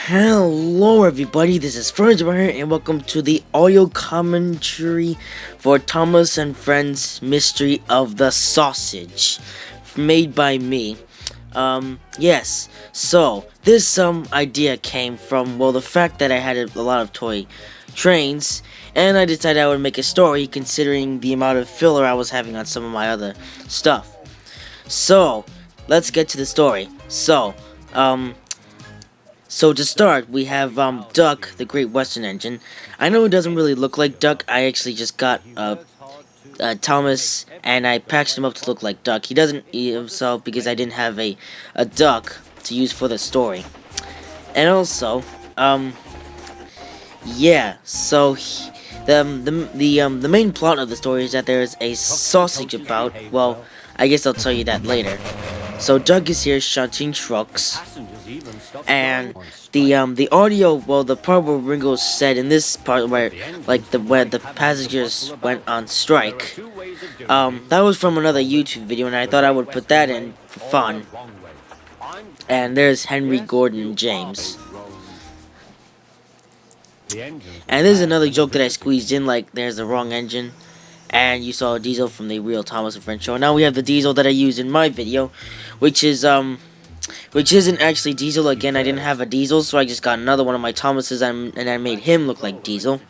Hello everybody, this is Frowny here, and welcome to the audio commentary for Thomas and Friends Mystery of the Sausage, made by me. Yes, so this idea came from, well, the fact that I had a lot of toy trains, and I decided I would make a story considering the amount of filler I was having on some of my other stuff. So, let's get to the story. So to start, we have Duck, the Great Western Engine. I know it doesn't really look like Duck. I actually just got Thomas, and I patched him up to look like Duck. He doesn't eat himself because I didn't have a duck to use for the story. And also, yeah. So the main plot of the story is that there is a sausage about. Well, I guess I'll tell you that later. So Doug is here shunting trucks, and the audio, well, the part where Ringo said in this part where the passengers went on strike, that was from another YouTube video, and I thought I would put that in for fun. And there's Henry, Gordon, and James. And there's another joke that I squeezed in, like there's the wrong engine. And you saw a diesel from the real Thomas and Friends show. And now we have the diesel that I used in my video, which isn't actually diesel. Again, I didn't have a diesel, so I just got another one of my Thomases, and I made him look like Diesel.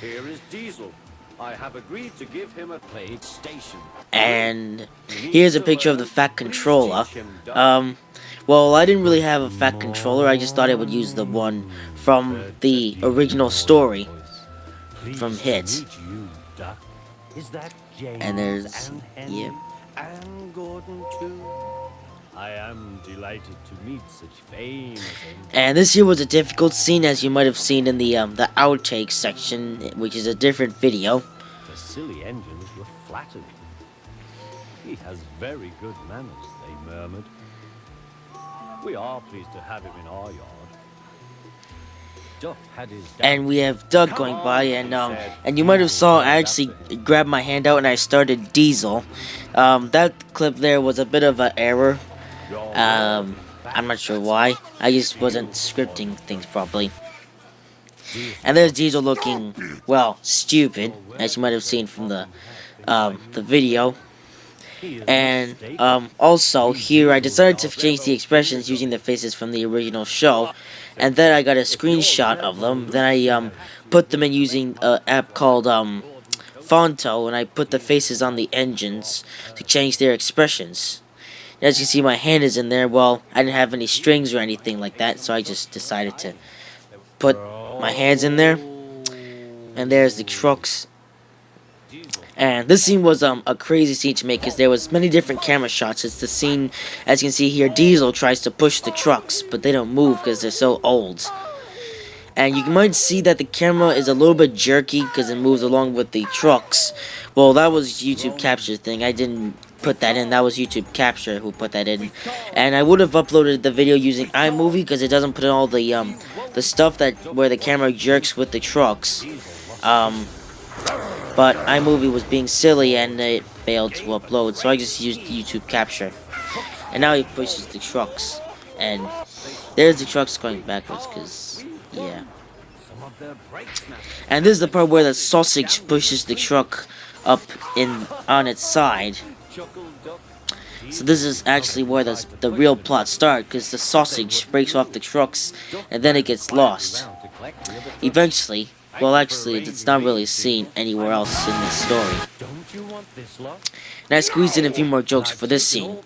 Here is Diesel. I have agreed to give him a plate station. And here's a picture of the fat controller. Well, I didn't really have a fat controller. I just thought I would use the one from the original story from Hits. And there's, yeah. And Gordon too. I am delighted to meet such famous. And this here was a difficult scene, as you might have seen in the outtake section, which is a different video. The silly engines were flattered. He has very good manners, they murmured. We are pleased to have him in our yard. Duck had his And we have Doug going by, and you might have saw I actually grabbed my hand out and I started Diesel. That clip there was a bit of an error. I'm not sure why. I just wasn't scripting things properly. And there's Diesel looking, well, stupid, as you might have seen from the video. And also here I decided to change the expressions using the faces from the original show, and then I got a screenshot of them. Then I put them in using an app called Fonto, and I put the faces on the engines to change their expressions. As you can see, my hand is in there. Well, I didn't have any strings or anything like that, so I just decided to put my hands in there. And there's the trucks. And this scene was a crazy scene to make because there was many different camera shots. It's the scene, as you can see here, Diesel tries to push the trucks, but they don't move because they're so old. And you might see that the camera is a little bit jerky because it moves along with the trucks. Well, that was YouTube Capture thing. I didn't put that in. That was YouTube Capture who put that in. And I would have uploaded the video using iMovie because it doesn't put in all the stuff that where the camera jerks with the trucks. But iMovie was being silly and it failed to upload, so I just used YouTube Capture. And now he pushes the trucks, and there's the trucks going backwards, because, yeah. And this is the part where the sausage pushes the truck up on its side. So this is actually where the real plot starts, because the sausage breaks off the trucks, and then it gets lost. Eventually, well, actually, it's not really seen anywhere else in this story. And I squeezed in a few more jokes for this scene.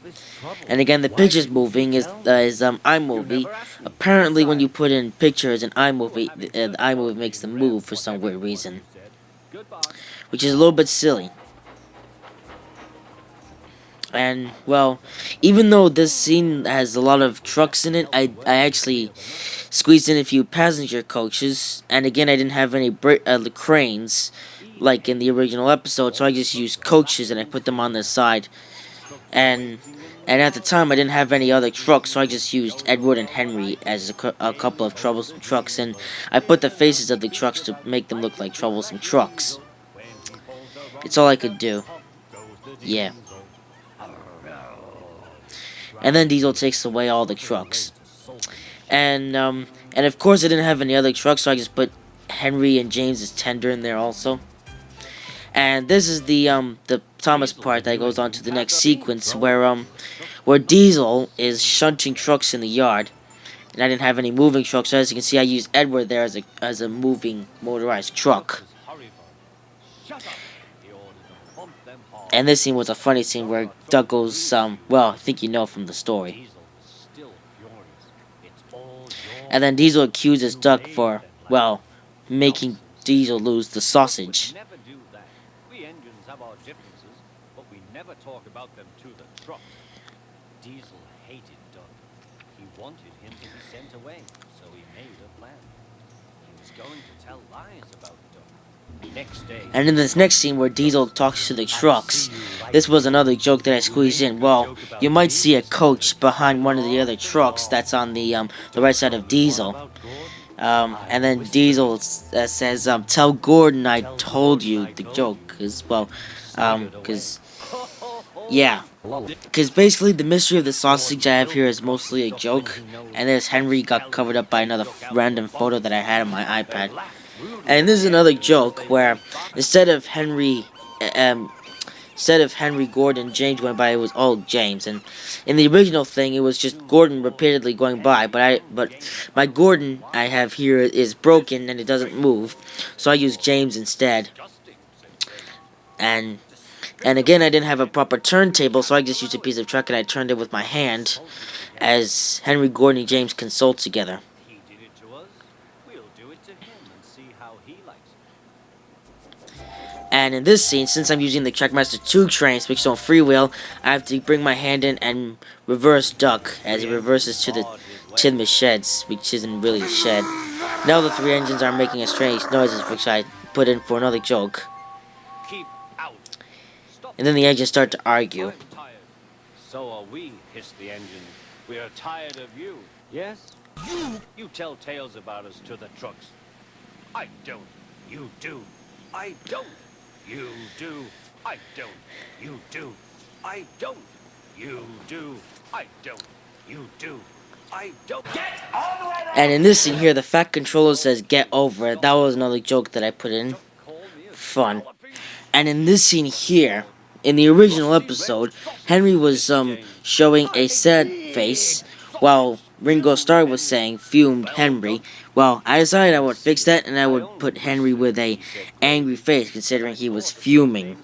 And again, the pictures moving is iMovie. Apparently, when you put in pictures in iMovie, the iMovie makes them move for some weird reason, which is a little bit silly. And, well, even though this scene has a lot of trucks in it, I actually squeezed in a few passenger coaches. And again, I didn't have any cranes, like in the original episode, so I just used coaches and I put them on the side. And at the time, I didn't have any other trucks, so I just used Edward and Henry as a couple of troublesome trucks. And I put the faces of the trucks to make them look like troublesome trucks. It's all I could do. Yeah. And then Diesel takes away all the trucks. And of course I didn't have any other trucks, so I just put Henry and James's tender in there also. And this is the Thomas part that goes on to the next sequence where Diesel is shunting trucks in the yard, and I didn't have any moving trucks. So as you can see, I used Edward there as a moving motorized truck. And this scene was a funny scene where Doug goes, well, I think you know from the story. And then Diesel accuses Duck for, well, making Diesel lose the sausage. Never do that. We engines have our differences, but we never talk about them to the trucks. Diesel hated Doug. He wanted him to be sent away, so he made a plan. He was going to tell lies about Doug. Next day. And in this next scene where Diesel talks to the trucks, this was another joke that I squeezed in. Well, you might see a coach behind one of the other trucks that's on the right side of Diesel. And then Diesel says, tell Gordon I told you the joke, yeah. Because basically the mystery of the sausage I have here is mostly a joke, and this Henry got covered up by another random photo that I had on my iPad. And this is another joke where instead of Henry, Gordon, James went by, it was all James. And in the original thing, it was just Gordon repeatedly going by. But my Gordon I have here is broken and it doesn't move, so I use James instead. And again, I didn't have a proper turntable, so I just used a piece of truck and I turned it with my hand, as Henry, Gordon, and James consult together. He did it to us. We'll do it to him and see how he likes it. And in this scene, since I'm using the Trackmaster 2 trains which don't freewheel, I have to bring my hand in and reverse Duck as he reverses to the Tidmouth sheds, which isn't really a shed. Now the three engines are making a strange noises, which I put in for another joke. Keep out. Stop. And then the engines start to argue. I'm tired. So are we, hissed the engines. We are tired of you. Yes? You tell tales about us to the trucks. I don't. You do. I don't. You do. I don't. You do. I don't. You do. I don't. You do. I don't. Get all the way there! And in this scene here, the fat controller says, get over it. That was another joke that I put in. Fun. And in this scene here, in the original episode, Henry was showing a sad face, while Ringo Starr was saying fumed Henry. Well, I decided I would fix that, and I would put Henry with a angry face, considering he was fuming.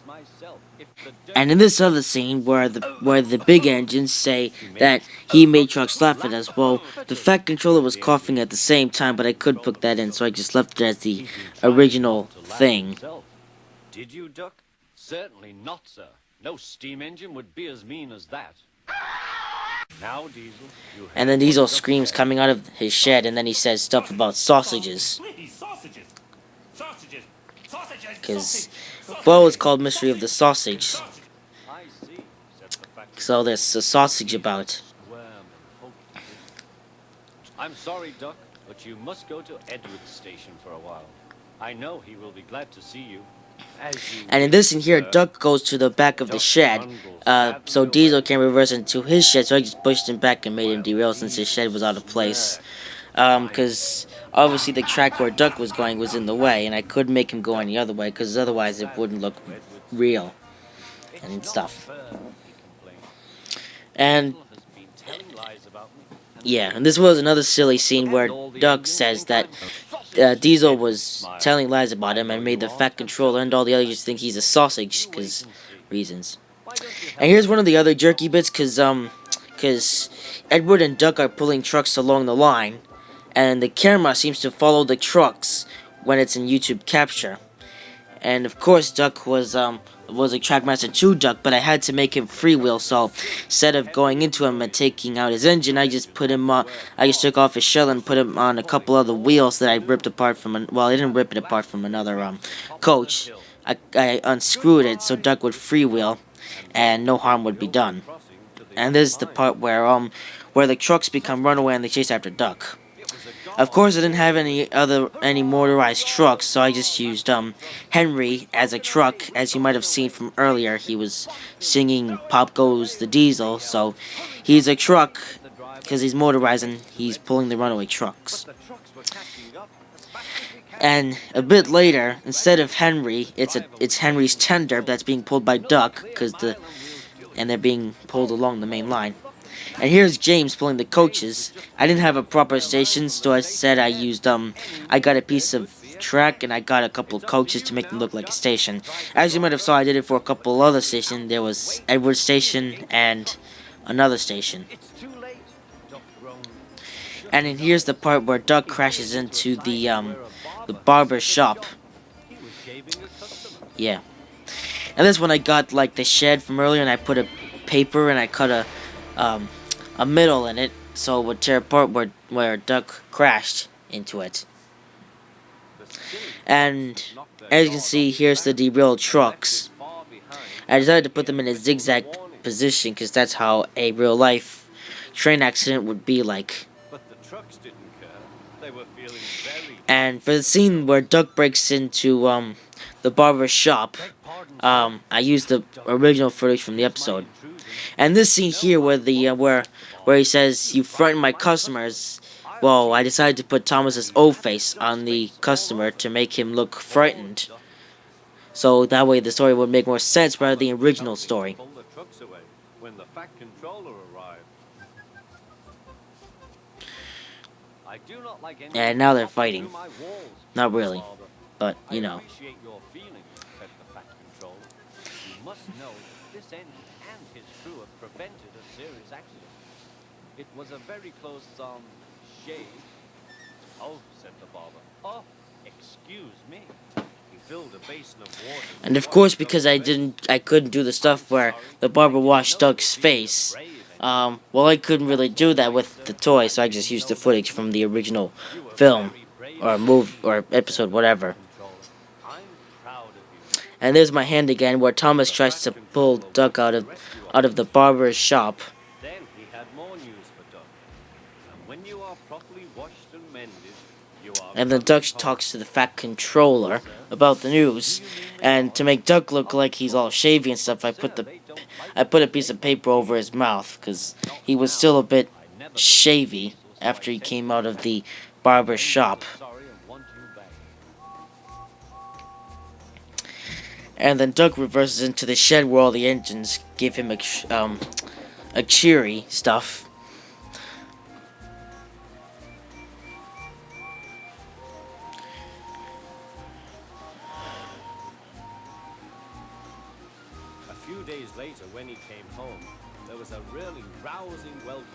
And in this other scene, where the big engines say that he made trucks laugh at us, well, the fat controller was coughing at the same time, but I could put that in, so I just left it as the original thing. Did you, Duck? Certainly not, sir. No steam engine would be as mean as that. Now, Diesel, And then Diesel screams coming out of his shed, and then he says stuff about sausages. Because, well, it's called Mystery of the Sausage. I see, said the factory So there's a sausage about. worm and poke. I'm sorry, Duck, but you must go to Edward's station for a while. I know he will be glad to see you. And in this in here, Duck goes to the back of the shed, so Diesel can reverse into his shed, so I just pushed him back and made him derail since his shed was out of place. Because obviously the track where Duck was going was in the way, and I couldn't make him go any other way, because otherwise it wouldn't look real and stuff. And yeah, and this was another silly scene where Duck says that Diesel was telling lies about him and made the fat controller and all the others think he's a sausage, because reasons. And here's one of the other jerky bits, because Edward and Duck are pulling trucks along the line, and the camera seems to follow the trucks when it's in YouTube capture. And of course, Duck was a Trackmaster 2 Duck, but I had to make him freewheel, so instead of going into him and taking out his engine, I just took off his shell and put him on a couple other wheels that I ripped apart from, well, I didn't rip it apart from another coach. I unscrewed it so Duck would freewheel, and no harm would be done. And this is the part where the trucks become runaway and they chase after Duck. Of course, I didn't have any motorized trucks, so I just used Henry as a truck. As you might have seen from earlier, he was singing "Pop Goes the Diesel," so he's a truck because he's motorized and he's pulling the runaway trucks. And a bit later, instead of Henry, it's Henry's tender that's being pulled by Duck, and they're being pulled along the main line. And here's James pulling the coaches. I didn't have a proper station, so I said I got a piece of track and I got a couple of coaches to make them look like a station. As you might have saw, I did it for a couple other stations. There was Edward Station and another station. And then here's the part where Duck crashes into the barber shop. Yeah. And this one I got like the shed from earlier, and I put a paper and I cut a middle in it so it would tear apart where Duck crashed into it. And as you can see, here's the derailed trucks. I decided to put them in a zigzag position because that's how a real life train accident would be like. And for the scene where Duck breaks into the barber shop, I used the original footage from the episode. And this scene here where he says, "You frighten my customers," well, I decided to put Thomas's O face on the customer to make him look frightened. So that way the story would make more sense rather than the original story. And now they're fighting. Not really, but you know. Prevented a serious accident. It was a very close shave. Oh, said the barber. Oh, excuse me. He filled a basin of water. And of course, because I couldn't do the stuff where the barber washed Duck's face. Well, I couldn't really do that with the toy, so I just used the footage from the original film or episode, whatever. And there's my hand again, where Thomas tries to pull Duck out of the barber's shop. Then he had more news for Duck. And when you are properly washed and mended, you are. And then Duck talks to the fat controller about the news. And to make Duck look like he's all shavy and stuff, I put a piece of paper over his mouth because he was still a bit shavy after he came out of the barber's shop. And then Duck reverses into the shed where all the engines give him a cheery stuff. A few days later, when he came home, there was a really rousing welcome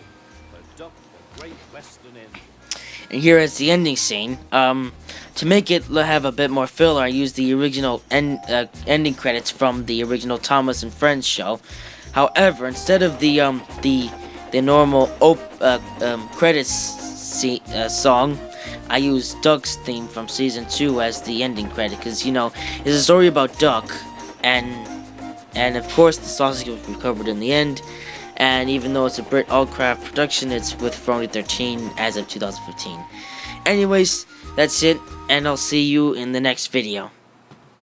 for Duck, the Great Western Engine. And here is the ending scene. To make it have a bit more filler, I used the original ending credits from the original Thomas and Friends show. However, instead of the normal credits song, I used Duck's theme from season 2 as the ending credit, because you know it's a story about Duck, and of course the sausage was recovered in the end. And even though it's a Brit Allcraft production, it's with Frowny 13 as of 2015. Anyways, that's it, and I'll see you in the next video.